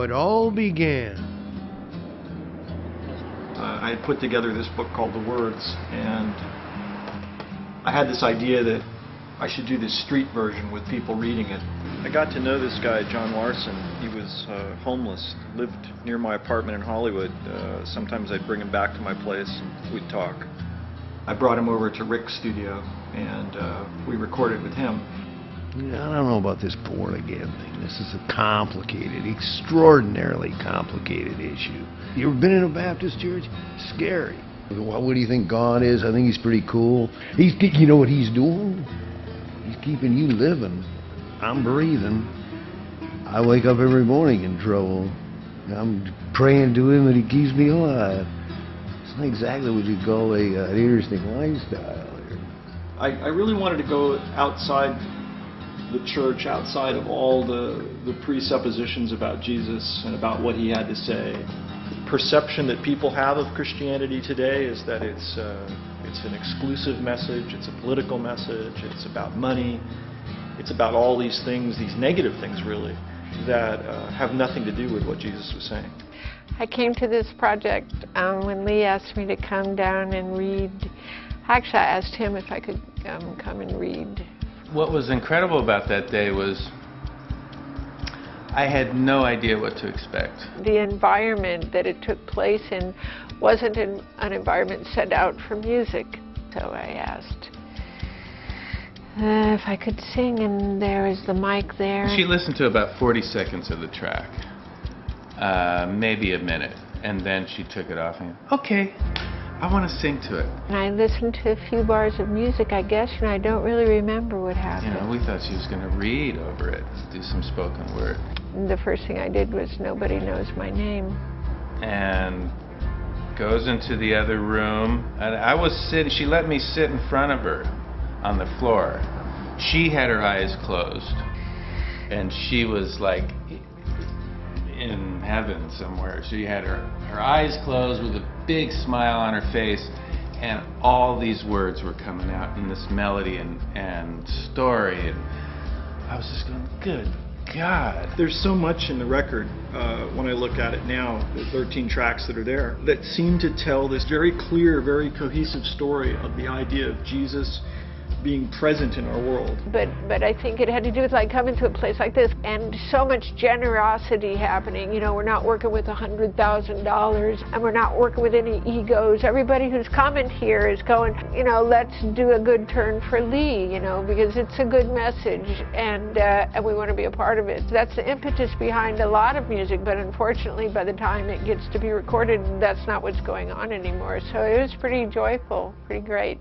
how it all began. I had put together this book called The Words, and I had this idea that I should do this street version with people reading it. I got to know this guy, John Larson. He was homeless, lived near my apartment in Hollywood. Sometimes I'd bring him back to my place and we'd talk. I brought him over to Rick's studio and we recorded with him. Yeah, I don't know about this born again thing. This is a complicated, extraordinarily complicated issue. You ever been in a Baptist church? Scary. Well, what do you think God is? I think he's pretty cool. You know what he's doing? He's keeping you living. I'm breathing. I wake up every morning in trouble. I'm praying to him and he keeps me alive. It's not exactly what you'd call an interesting lifestyle here. I really wanted to go outside the church, outside of all the presuppositions about Jesus and about what he had to say. The perception that people have of Christianity today is that it's an exclusive message, it's a political message, it's about money, it's about all these things, these negative things really, that have nothing to do with what Jesus was saying. I came to this project when Lee asked me to come down and read. Actually, I asked him if I could come and read. What was incredible about that day was I had no idea what to expect. The environment that it took place in wasn't an environment set out for music. So I asked if I could sing, and there was the mic there. She listened to about 40 seconds of the track, maybe a minute, and then she took it off and, okay, I want to sing to it. And I listened to a few bars of music, I guess, and I don't really remember what happened. You know, we thought she was going to read over it, do some spoken word. And the first thing I did was Nobody Knows My Name. And goes into the other room, and I was sitting, she let me sit in front of her on the floor. She had her eyes closed, and she was like in heaven somewhere. She had her eyes closed with a big smile on her face, and all these words were coming out in this melody and story, and I was just going, good God. There's so much in the record, when I look at it now, the 13 tracks that are there, that seem to tell this very clear, very cohesive story of the idea of Jesus being present in our world. But I think it had to do with like coming to a place like this and so much generosity happening. You know, we're not working with $100,000 and we're not working with any egos. Everybody who's coming here is going, you know, let's do a good turn for Lee, you know, because it's a good message and we want to be a part of it. That's the impetus behind a lot of music, but unfortunately by the time it gets to be recorded, that's not what's going on anymore. So it was pretty joyful, pretty great.